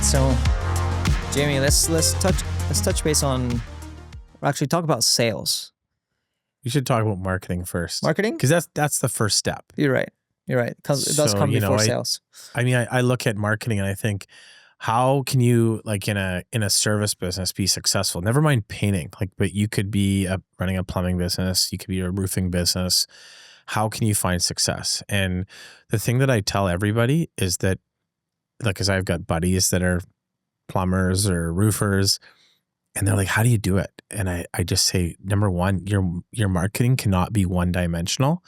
So, Jamie, let's touch base on, or actually talk about sales. You should talk about marketing first. Marketing? Because that's the first step. You're right. Because it does come before sales. I look at marketing and I think, how can you, like, in a service business be successful? Never mind painting, but you could be running a plumbing business, you could be a roofing business. How can you find success? And the thing that I tell everybody is that, because I've got buddies that are plumbers or roofers, and they're like, how do you do it? And I just say, number one, your marketing cannot be one dimensional,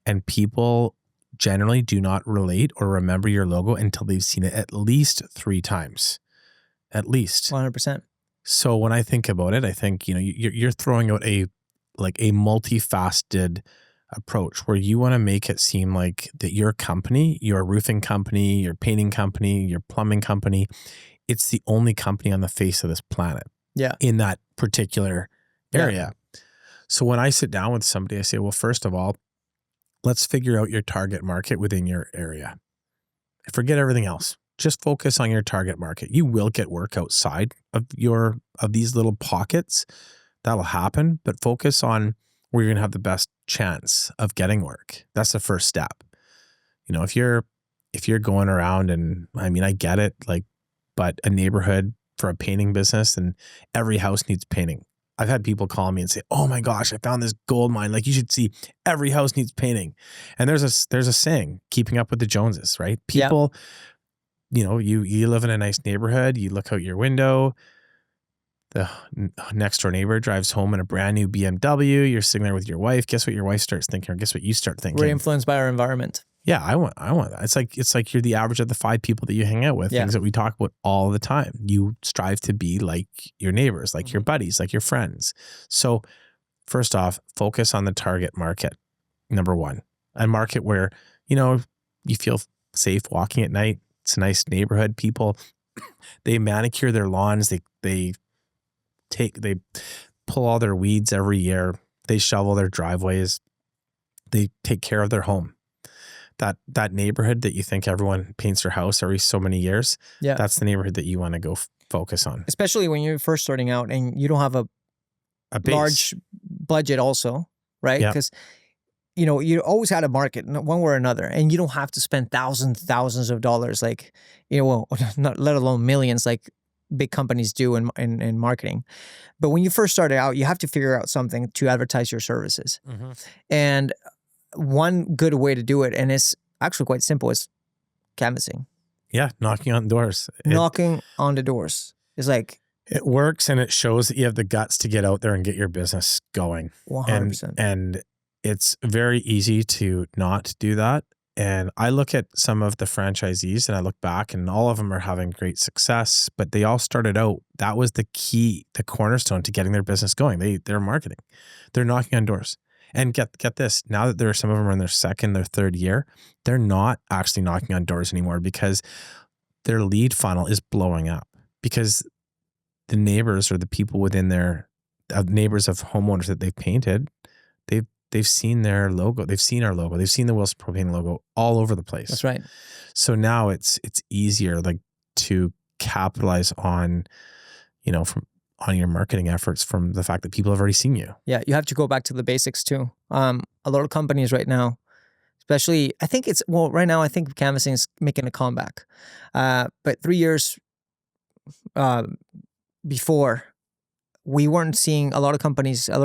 and people generally do not relate or remember your logo until they've seen it at least 3 times, at least 100%. So when I think about it, I think, you're throwing out a multifaceted approach where you want to make it seem like that your company, your roofing company, your painting company, your plumbing company, it's the only company on the face of this planet. Yeah. In that particular area. Yeah. So when I sit down with somebody, I say, well, first of all, let's figure out your target market within your area. Forget everything else. Just focus on your target market. You will get work outside of these little pockets. That'll happen, but focus on where you're going to have the best chance of getting work. That's the first step. If you're going around, and I get it, but a neighborhood for a painting business, and every house needs painting. I've had people call me and say, oh my gosh, I found this gold mine. You should see, every house needs painting. And there's a saying, keeping up with the Joneses, right? People, you live in a nice neighborhood, you look out your window, the next door neighbor drives home in a brand new BMW. You're sitting there with your wife. Guess what your wife starts thinking, or guess what you start thinking? We're influenced by our environment. Yeah, I want that. It's like you're the average of the 5 people that you hang out with. Things that we talk about all the time. You strive to be like your neighbors, like your buddies, like your friends. So first off, focus on the target market. Number one, a market where, you feel safe walking at night. It's a nice neighborhood. People, they manicure their lawns. They pull all their weeds every year. They shovel their driveways. They take care of their home. That neighborhood that you think everyone paints their house every so many years, that's the neighborhood that you want to go focus on. Especially when you're first starting out and you don't have a large budget also, right? Because, you always had a market one way or another, and you don't have to spend thousands of dollars, not let alone millions, like big companies do in marketing. But when you first started out, you have to figure out something to advertise your services. Mm-hmm. And one good way to do it, and it's actually quite simple, is canvassing. Yeah, knocking on doors. Knocking on the doors is it works, and it shows that you have the guts to get out there and get your business going. 100%. And it's very easy to not do that. And I look at some of the franchisees and I look back, and all of them are having great success, but they all started out, that was the key, the cornerstone to getting their business going. They're marketing. They're knocking on doors. And get this, now that there are some of them are in their second, their third year, they're not actually knocking on doors anymore because their lead funnel is blowing up, because the neighbors or the people within their neighbors of homeowners that they've painted, they've seen their logo, they've seen our logo, they've seen the Wilson Propane logo all over the place. That's right. So now it's easier to capitalize on, on your marketing efforts from the fact that people have already seen you. Yeah, you have to go back to the basics too. A lot of companies right now, especially, right now I think canvassing is making a comeback. But 3 years before, we weren't seeing a lot of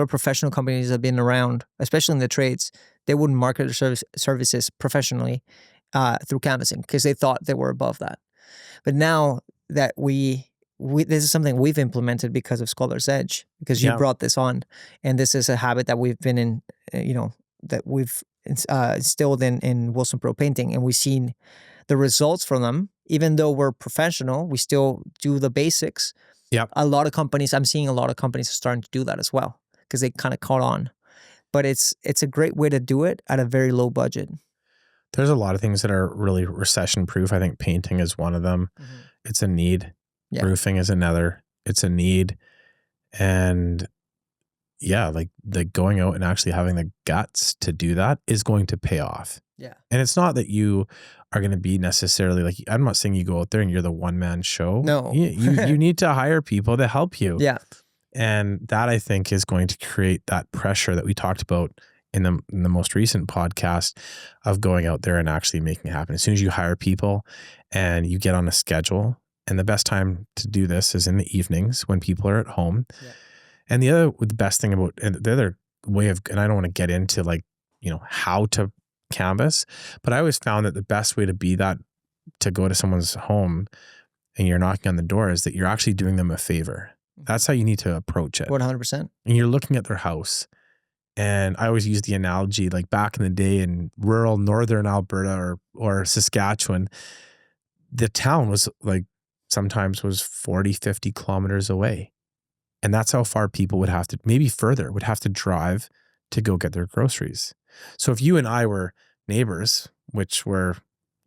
professional companies that have been around, especially in the trades. They wouldn't market their services professionally through canvassing because they thought they were above that. But now that this is something we've implemented because of Scholar's Edge, because you brought this on, and this is a habit that we've been in, that we've instilled in Wilson Pro Painting, and we've seen the results from them. Even though we're professional, we still do the basics. Yep. I'm seeing a lot of companies are starting to do that as well, because they kind of caught on. But it's a great way to do it at a very low budget. There's a lot of things that are really recession proof. I think painting is one of them. Mm-hmm. It's a need. Yeah. Roofing is another. It's a need. And yeah, like going out and actually having the guts to do that is going to pay off. Yeah. And it's not that you are going to be necessarily like, I'm not saying you go out there and you're the one man show. No. You need to hire people to help you. Yeah. And that, I think, is going to create that pressure that we talked about in the most recent podcast of going out there and actually making it happen. As soon as you hire people and you get on a schedule, and the best time to do this is in the evenings when people are at home. Yeah. And the best thing about, and the other way of, and I don't want to get into like, how to canvas, but I always found that the best way to be that, to go to someone's home and you're knocking on the door, is that you're actually doing them a favor. That's how you need to approach it. 100%. And you're looking at their house. And I always use the analogy, like back in the day in rural northern Alberta or Saskatchewan, the town was like, sometimes was 40, 50 kilometers away. And that's how far people would have to, maybe further, would have to drive to go get their groceries. So if you and I were neighbors, which were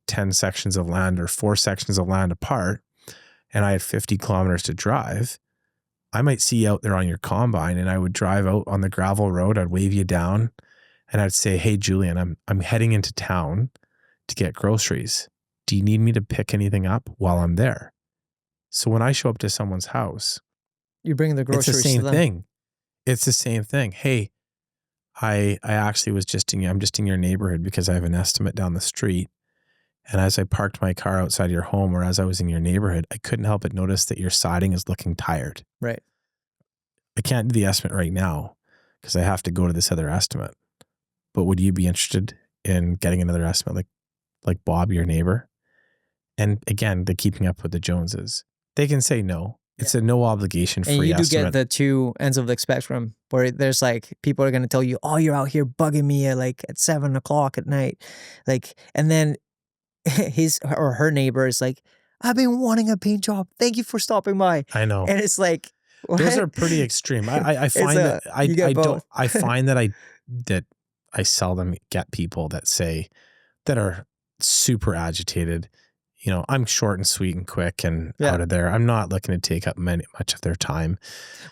10 sections of land or 4 sections of land apart, and I had 50 kilometers to drive, I might see you out there on your combine, and I would drive out on the gravel road. I'd wave you down and I'd say, "Hey, Julian, I'm heading into town to get groceries. Do you need me to pick anything up while I'm there?" So when I show up to someone's house, you bring the groceries. It's the same to them. thing. It's the same thing. Hey, I actually was I'm just in your neighborhood because I have an estimate down the street. And as I parked my car outside your home, or as I was in your neighborhood, I couldn't help but notice that your siding is looking tired. Right. I can't do the estimate right now because I have to go to this other estimate. But would you be interested in getting another estimate like Bob, your neighbor? And again, the keeping up with the Joneses. They can say no. It's a no obligation free estimate. And you do get the two ends of the spectrum where there's like, people are going to tell you, "Oh, you're out here bugging me at 7 o'clock at night." And then his or her neighbor is like, "I've been wanting a paint job. Thank you for stopping by." I know. And it's like, what? Those are pretty extreme. I find that I find that I seldom get people that are super agitated. I'm short and sweet and quick and out of there. I'm not looking to take up much of their time.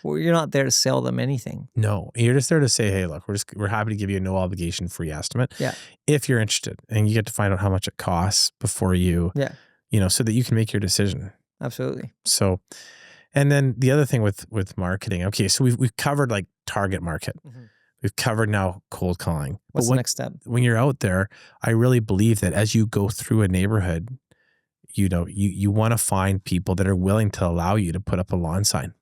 Well, you're not there to sell them anything. No, you're just there to say, "Hey, look, we're happy to give you a no obligation free estimate. Yeah. If you're interested," and you get to find out how much it costs before you, so that you can make your decision. Absolutely. So, and then the other thing with marketing. Okay, so we've covered like target market. Mm-hmm. We've covered now cold calling. What's the next step? When you're out there, I really believe that as you go through a neighborhood, you want to find people that are willing to allow you to put up a lawn sign.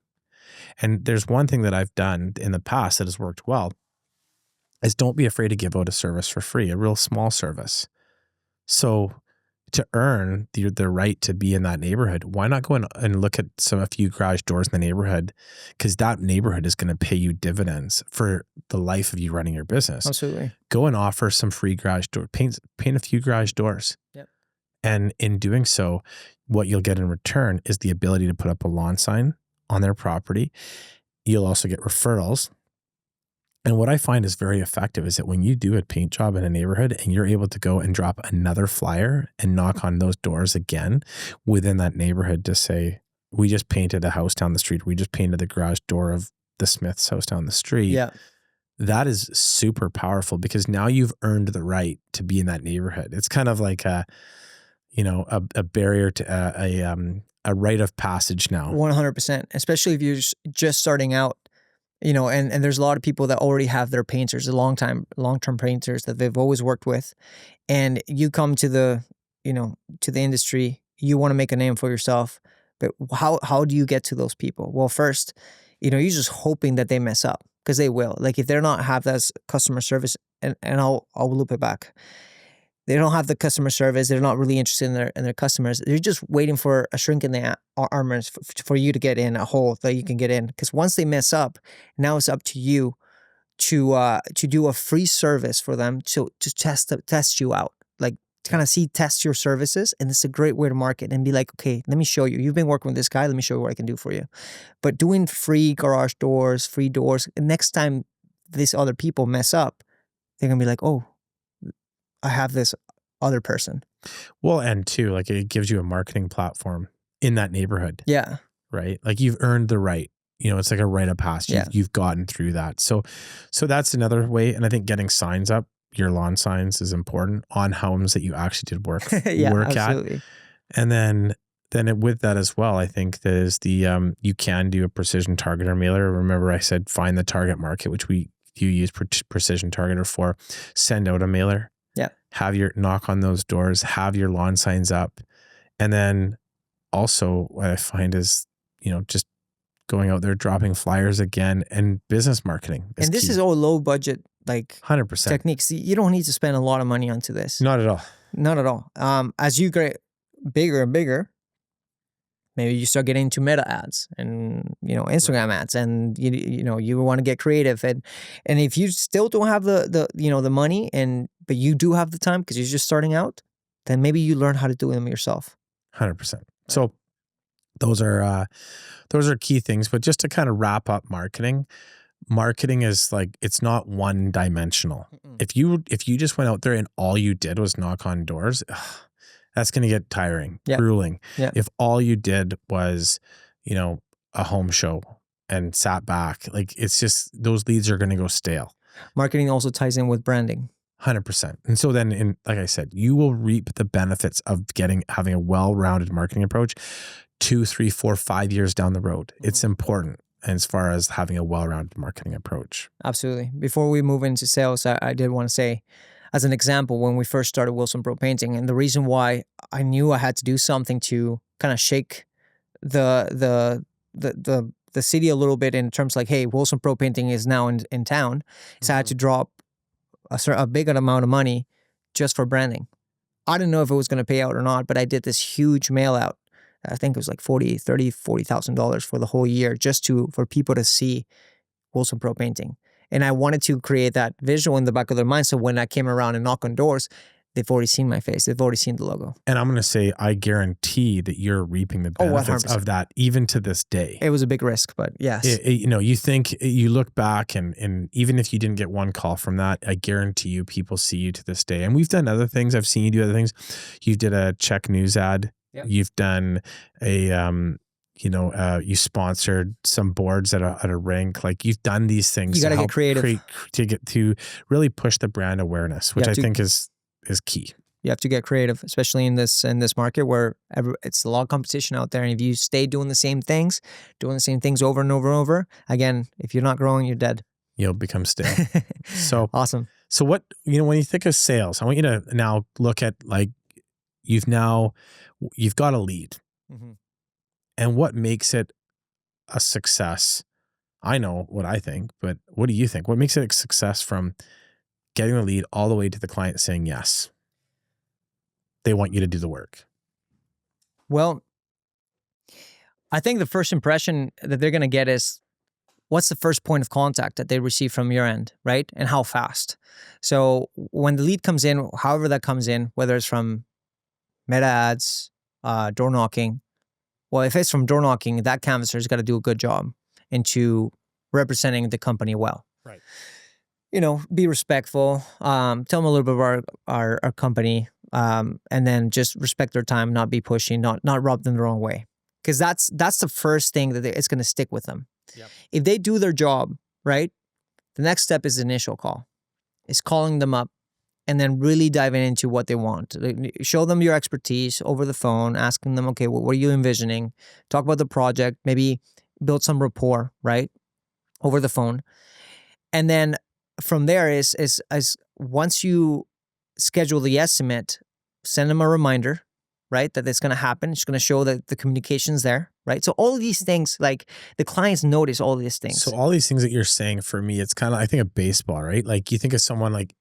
And there's one thing that I've done in the past that has worked well, is don't be afraid to give out a service for free, a real small service. So to earn the right to be in that neighborhood, why not go and look at a few garage doors in the neighborhood? Because that neighborhood is going to pay you dividends for the life of you running your business. Absolutely. Go and offer some free garage door, paint a few garage doors. Yep. And in doing so, what you'll get in return is the ability to put up a lawn sign on their property. You'll also get referrals. And what I find is very effective is that when you do a paint job in a neighborhood and you're able to go and drop another flyer and knock on those doors again within that neighborhood to say, "We just painted a house down the street. We just painted the garage door of the Smith's house down the street." Yeah. That is super powerful because now you've earned the right to be in that neighborhood. It's kind of like a barrier to a rite of passage now. 100%, especially if you're just starting out, and there's a lot of people that already have their painters, long-term painters that they've always worked with. And you come to the industry, you want to make a name for yourself, but how do you get to those people? Well, first, you're just hoping that they mess up, because they will. Like if they're not have that customer service, and I'll loop it back. They don't have the customer service. They're not really interested in their customers. They're just waiting for a shrink in the armor for you to get in, a hole that you can get in. Because once they mess up, now it's up to you to do a free service for them to test you out, like to kind of test your services. And it's a great way to market and be like, "Okay, let me show you. You've been working with this guy. Let me show you what I can do for you." But doing free garage doors, free doors, next time these other people mess up, they're gonna be like, "Oh, I have this other person." Well, and too, like it gives you a marketing platform in that neighborhood. Yeah. Right? Like you've earned the right it's like a rite of passage. Yeah. You've gotten through that. So that's another way. And I think getting signs up, your lawn signs, is important on homes that you actually did work Yeah, at. absolutely. And then with that as well, I think there's the you can do a precision targeter mailer. Remember, I said find the target market, which you use precision targeter for. Send out a mailer. Yeah. Have your knock on those doors. Have your lawn signs up, and then also what I find is just going out there, dropping flyers again, and business marketing. And this key. is all low budget, like 100% techniques. You don't need to spend a lot of money onto this. Not at all. Not at all. As you get bigger and bigger, maybe you start getting into meta ads and Instagram ads, and you want to get creative, and if you still don't have the money, but you do have the time because you're just starting out, then maybe you learn how to do them yourself. 100%. So those are key things. But just to kind of wrap up marketing is like, it's not one dimensional. If you just went out there and all you did was knock on doors, that's going to get tiring, grueling. Yeah. If all you did was, a home show and sat back, like, it's just, those leads are going to go stale. Marketing also ties in with branding. 100%. And so then, like I said, you will reap the benefits of having a well-rounded marketing approach 2, 3, 4, 5 years down the road. It's important as far as having a well-rounded marketing approach. Absolutely. Before we move into sales, I did want to say, as an example, when we first started Wilson Pro Painting, and the reason why I knew I had to do something to kind of shake the city a little bit in terms like, hey, Wilson Pro Painting is now in town, is I had to drop a big amount of money just for branding. I didn't know if it was going to pay out or not, but I did this huge mail out. I think it was like $40,000 for the whole year just for people to see Wilson Pro Painting. And I wanted to create that visual in the back of their mind. So when I came around and knock on doors, they've already seen my face. They've already seen the logo. And I'm going to say, I guarantee that you're reaping the benefits of that even to this day. It was a big risk, but yes. You look back and even if you didn't get one call from that, I guarantee you people see you to this day. And we've done other things. I've seen you do other things. You did a Czech news ad. Yep. You've done you sponsored some boards at a rink. Like, you've done these things. You got to get creative to really push the brand awareness, which I think is key. You have to get creative, especially in this market where it's a lot of competition out there. And if you stay doing the same things over and over and over, again, if you're not growing, you're dead. You'll become stale. So awesome. So what, when you think of sales, I want you to now look at, like, you've got a lead. Mm-hmm. And what makes it a success? I know what I think, but what do you think? What makes it a success from getting the lead all the way to the client saying yes? They want you to do the work. Well, I think the first impression that they're going to get is, what's the first point of contact that they receive from your end, right? And how fast. So when the lead comes in, however that comes in, whether it's from meta ads, door knocking, well, if it's from door knocking, that canvasser's got to do a good job into representing the company well. Right. Be respectful. Tell them a little bit about our company, and then just respect their time, not be pushy, not rub them the wrong way. Because that's the first thing that it's going to stick with them. Yep. If they do their job, right, the next step is the initial call. It's calling them up and then really diving into what they want. Show them your expertise over the phone, asking them, okay, what are you envisioning? Talk about the project, maybe build some rapport, right, over the phone. And then from there is once you schedule the estimate, send them a reminder, right, that it's going to happen. It's going to show that the communication's there, right? So all of these things, like, the clients notice all these things. So all these things that you're saying, for me, it's kind of, I think of baseball, right? Like, you think of someone like,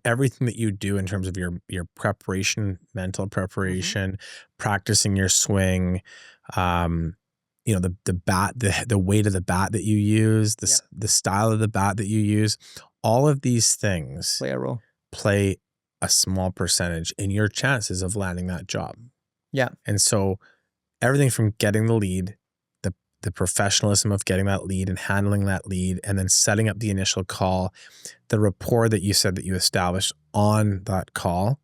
everything that you do in terms of your preparation, mental preparation, practicing your swing, the bat, the weight of the bat that you use, the style of the bat that you use, all of these things play a role, play a small percentage in your chances of landing that job. Yeah. And so everything from getting the lead, the professionalism of getting that lead and handling that lead, and then setting up the initial call, the rapport that you said that you established on that call,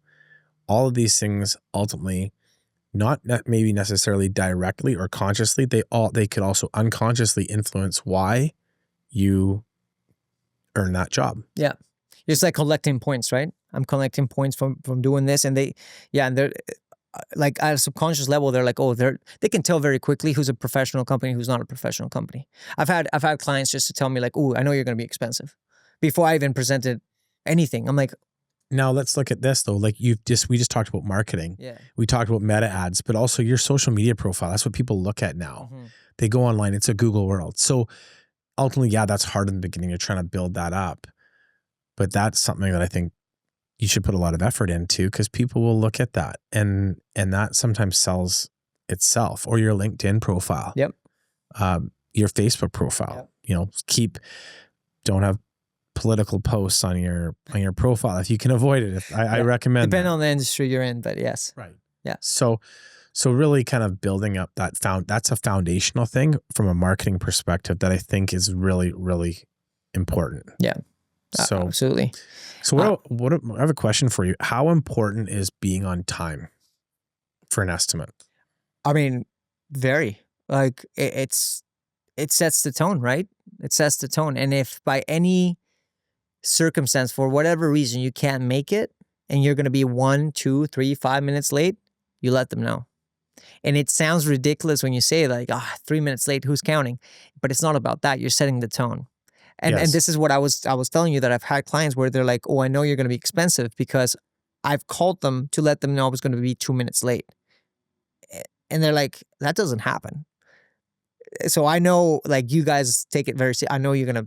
all of these things ultimately not maybe necessarily directly or consciously, they could also unconsciously influence why you earn that job. Yeah. It's like collecting points, right? I'm collecting points from doing this, and they're like at a subconscious level, they're like, oh, they can tell very quickly who's a professional company, who's not a professional company. I've had clients just to tell me like, oh, I know you're going to be expensive, before I even presented anything. I'm like, now let's look at this though. Like we just talked about marketing. yeah, We talked about meta ads, but also your social media profile. That's what people look at now. They go online. It's a Google world. So ultimately, yeah, that's hard in the beginning. You're trying to build that up, but that's something that I think you should put a lot of effort into, because people will look at that, and that sometimes sells itself. Or your LinkedIn profile. Yep. Your Facebook profile. Yep. Don't have political posts on your profile if you can avoid it. I recommend. Depending on the industry you're in, but yes. Right. Yeah. So really kind of building up that's a foundational thing from a marketing perspective that I think is really, really important. Yeah. So absolutely. So I have a question for you. How important is being on time for an estimate? I mean, very. Like it sets the tone, right? It sets the tone. And if by any circumstance, for whatever reason, you can't make it and you're going to be 1, 2, 3, 5 minutes late, you let them know. And it sounds ridiculous when you say like, 3 minutes late, who's counting? But it's not about that. You're setting the tone. And Yes. and this is what I was telling you, that I've had clients where they're like, oh, I know you're going to be expensive because I've called them to let them know I was going to be 2 minutes late. And they're like, that doesn't happen. So I know like you guys take it very seriously. I know you're going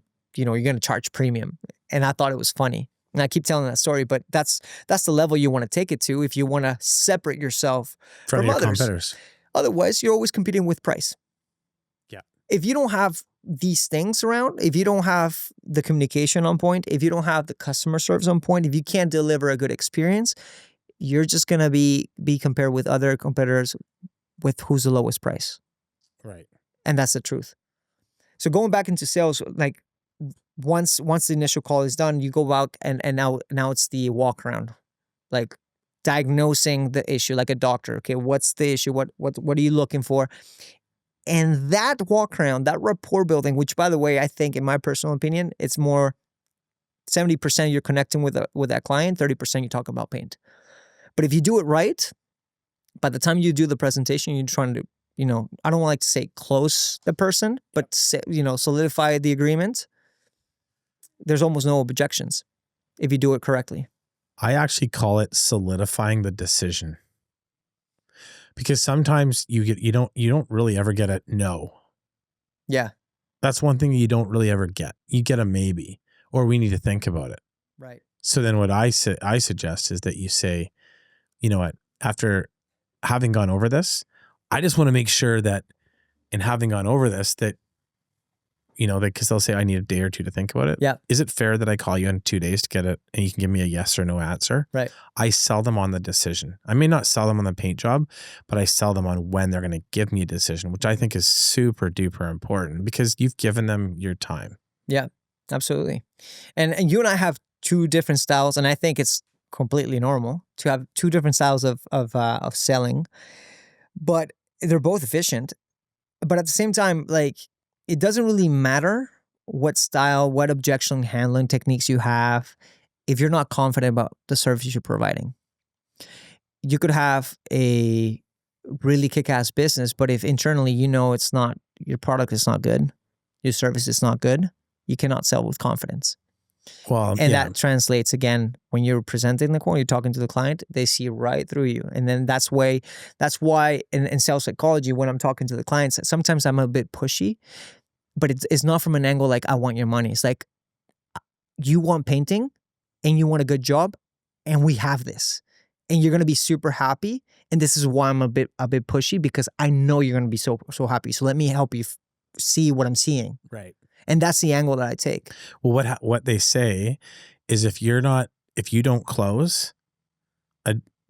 to charge premium. And I thought it was funny. And I keep telling that story, but that's the level you want to take it to if you want to separate yourself from your others. competitors. Otherwise, you're always competing with price. Yeah. If you don't have these things around, if you don't have the communication on point, if you don't have the customer service on point, if you can't deliver a good experience, you're just going to be compared with other competitors with who's the lowest price. Right. And that's the truth. So going back into sales, like once the initial call is done, you go out and now it's the walk around, like diagnosing the issue like a doctor. Okay, what's the issue? What are you looking for? And that walk around, that rapport building, which by the way, I think in my personal opinion, it's more 70% you're connecting with that client, 30% you talk about paint. But if you do it right, by the time you do the presentation, you're trying to, I don't like to say close the person, but solidify the agreement. There's almost no objections if you do it correctly. I actually call it solidifying the decision. Because sometimes you don't really ever get a no. Yeah. That's one thing you don't really ever get. You get a maybe, or we need to think about it. Right. So then what I suggest is that you say, you know what, after having gone over this, I just want to make sure that in having gone over this, that, because they'll say, I need a day or two to think about it. Yeah. Is it fair that I call you in 2 days to get it and you can give me a yes or no answer? Right. I sell them on the decision. I may not sell them on the paint job, but I sell them on when they're going to give me a decision, which I think is super duper important because you've given them your time. Yeah, absolutely. And you and I have two different styles, and I think it's completely normal to have two different styles of selling, but they're both efficient. But at the same time, like, it doesn't really matter what style, what objection handling techniques you have if you're not confident about the service you're providing. You could have a really kick-ass business, but if internally it's not, your product is not good, your service is not good, you cannot sell with confidence. Well, and that translates again when you're presenting the call, you're talking to the client, they see right through you. And then that's why in sales psychology, when I'm talking to the clients, sometimes I'm a bit pushy, but it's not from an angle like I want your money. It's like, you want painting and you want a good job, and we have this, and you're gonna be super happy. And this is why I'm a bit pushy, because I know you're gonna be so happy. So let me help you see what I'm seeing. Right. And that's the angle that I take. Well, what they say is if you don't close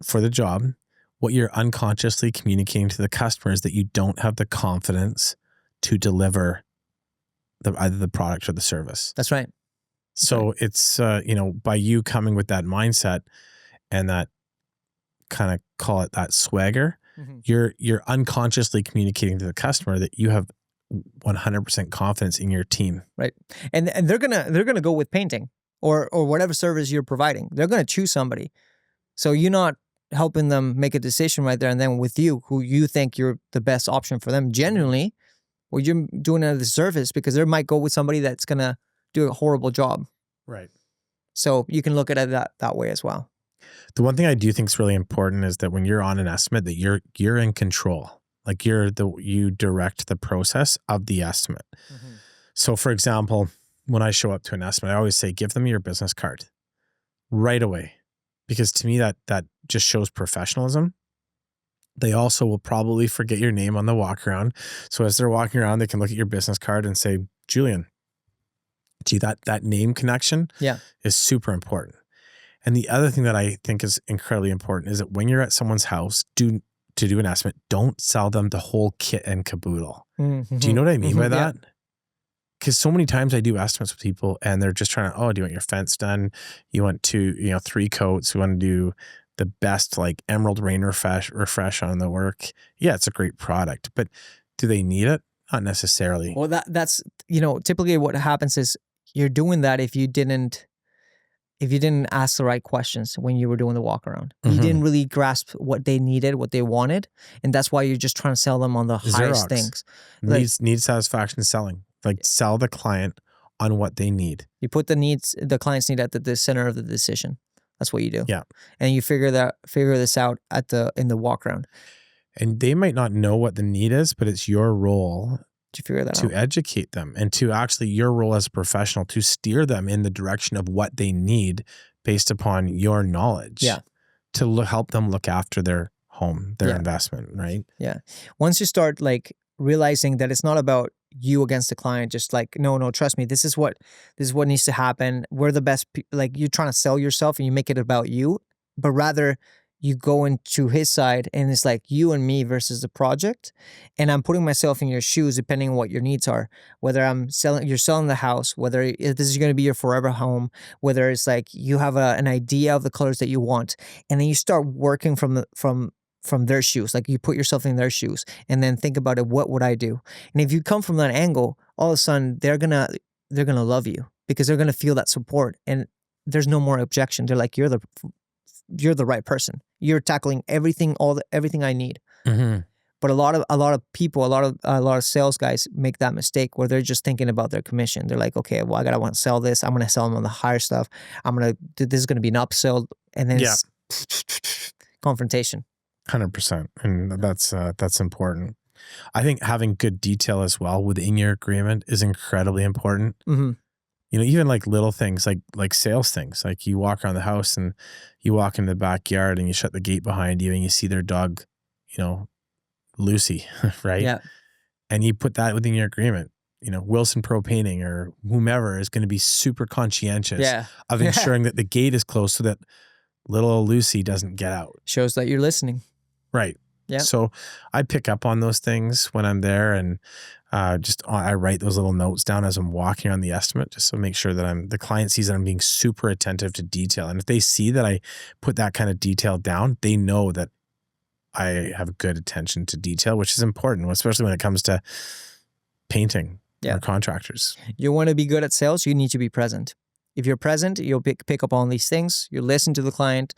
for the job, what you're unconsciously communicating to the customer is that you don't have the confidence to deliver either the product or the service. That's right. So it's, by you coming with that mindset and that kind of call it that swagger, You're unconsciously communicating to the customer that you have 100% confidence in your team. Right. And they're gonna go with painting or whatever service you're providing. They're gonna choose somebody. So you're not helping them make a decision right there and then with you, who you think you're the best option for them. Genuinely, well, you're doing it as a service because they might go with somebody that's gonna do a horrible job. Right. So you can look at it that way as well. The one thing I do think is really important is that when you're on an estimate, that you're in control. Like you direct the process of the estimate. So for example, when I show up to an estimate, I always say, give them your business card right away. Because to me, that just shows professionalism. They also will probably forget your name on the walk around. So as they're walking around, they can look at your business card and say, Julian. Gee, that name connection is super important. And the other thing that I think is incredibly important is that when you're at someone's house to do an estimate, don't sell them the whole kit and caboodle. Do you know what I mean by that? Because so many times I do estimates with people and they're just trying to, do you want your fence done? You want 3 coats. You want to do the best like emerald rain refresh on the work. Yeah, it's a great product, but do they need it? Not necessarily. Well, that's typically what happens is you're doing that if you didn't ask the right questions when you were doing the walk around. You didn't really grasp what they needed, what they wanted, and that's why you're just trying to sell them on the highest things. Need satisfaction selling. Like sell the client on what they need. You put the client's need at the center of the decision. That's what you do. Yeah. And you figure this out in the walk around. And they might not know what the need is, but it's your role to figure that out. To educate them and to actually your role as a professional to steer them in the direction of what they need based upon your knowledge. Yeah. To help them look after their home, their investment, right? Yeah. Once you start like realizing that it's not about you against the client, just like, no, trust me, this is what needs to happen. We're the best. Like you're trying to sell yourself and you make it about you, but rather you go into his side and it's like you and me versus the project. And I'm putting myself in your shoes depending on what your needs are. Whether you're selling the house, whether this is going to be your forever home, whether it's like you have an idea of the colors that you want. And then you start working from their shoes. Like you put yourself in their shoes and then think about it. What would I do? And if you come from that angle, all of a sudden they're going to love you because they're going to feel that support and there's no more objection. They're like, you're the right person. You're tackling everything, everything I need. But a lot of people, a lot of sales guys make that mistake where they're just thinking about their commission. They're like, okay, well, I want to sell this. I'm going to sell them on the higher stuff. This is going to be an upsell, and then it's confrontation. 100%, and that's important. I think having good detail as well within your agreement is incredibly important. Even like little things, like sales things, like you walk around the house and you walk into the backyard and you shut the gate behind you and you see their dog, Lucy, right? Yeah. And you put that within your agreement. Wilson Pro Painting or whomever is going to be super conscientious of ensuring that the gate is closed so that little Lucy doesn't get out. Shows that you're listening. Right. Yeah. So I pick up on those things when I'm there and I write those little notes down as I'm walking on the estimate, just to make sure that the client sees that I'm being super attentive to detail. And if they see that I put that kind of detail down, they know that I have good attention to detail, which is important, especially when it comes to painting or contractors. You want to be good at sales, you need to be present. If you're present, you'll pick up on these things. You listen to the client,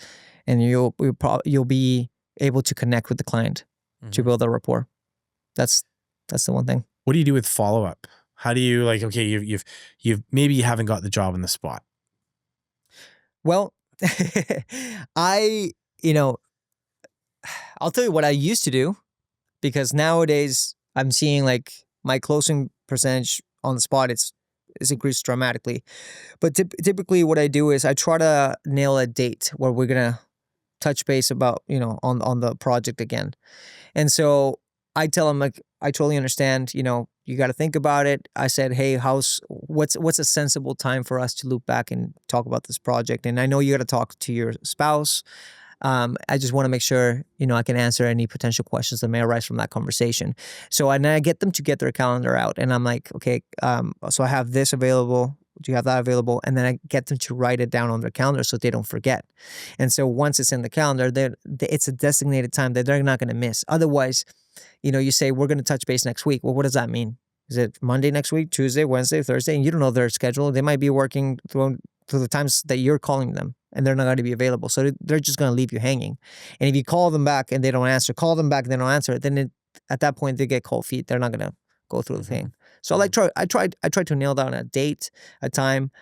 and you'll be able to connect with the client to build a rapport. That's the one thing. What do you do with follow up? How do you you've maybe you haven't got the job on the spot? Well, I'll tell you what I used to do, because nowadays I'm seeing like my closing percentage on the spot it's increased dramatically. But typically what I do is I try to nail a date where we're gonna touch base about on the project again. And so I tell them, like, I totally understand, you got to think about it. I said, hey, what's a sensible time for us to loop back and talk about this project? And I know you got to talk to your spouse. I just want to make sure, I can answer any potential questions that may arise from that conversation. So, and I get them to get their calendar out, and I'm like, okay, so I have this available. Do you have that available? And then I get them to write it down on their calendar so they don't forget. And so once it's in the calendar, it's a designated time that they're not going to miss. Otherwise, you say, we're going to touch base next week. Well, what does that mean? Is it Monday next week, Tuesday, Wednesday, Thursday? And you don't know their schedule. They might be working through the times that you're calling them, and they're not going to be available. So they're just going to leave you hanging. And if you call them back and they don't answer, call them back and they don't answer, then at that point they get cold feet. They're not going to go through the thing. So I tried to nail down a date, a time.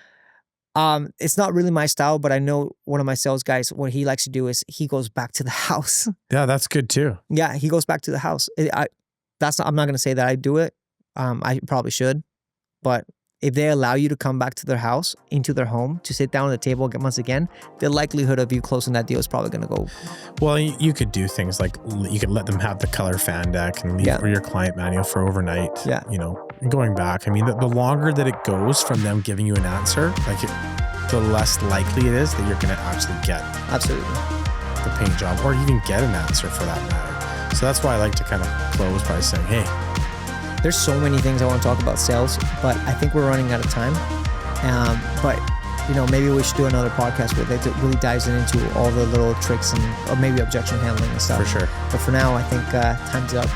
It's not really my style, but I know one of my sales guys, what he likes to do is he goes back to the house. Yeah, that's good too. Yeah, he goes back to the house. I'm not going to say that I do it. I probably should, but if they allow you to come back to their house, into their home, to sit down at the table once again, the likelihood of you closing that deal is probably going to go. Well, you could do things like you could let them have the color fan deck and leave your client manual for overnight. Yeah. Going back. I mean, the longer that it goes from them giving you an answer, the less likely it is that you're going to actually get the paying job, or even get an answer for that matter. So that's why I like to kind of close by saying, hey, there's so many things I want to talk about sales, but I think we're running out of time. But maybe we should do another podcast where it really dives into all the little tricks or maybe objection handling and stuff. For sure. But for now, I think time's up.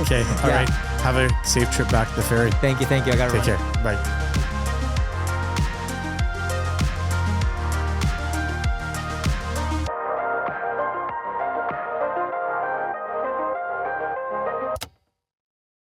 Okay. All right. Have a safe trip back to the ferry. Thank you. I got to Take care. Bye.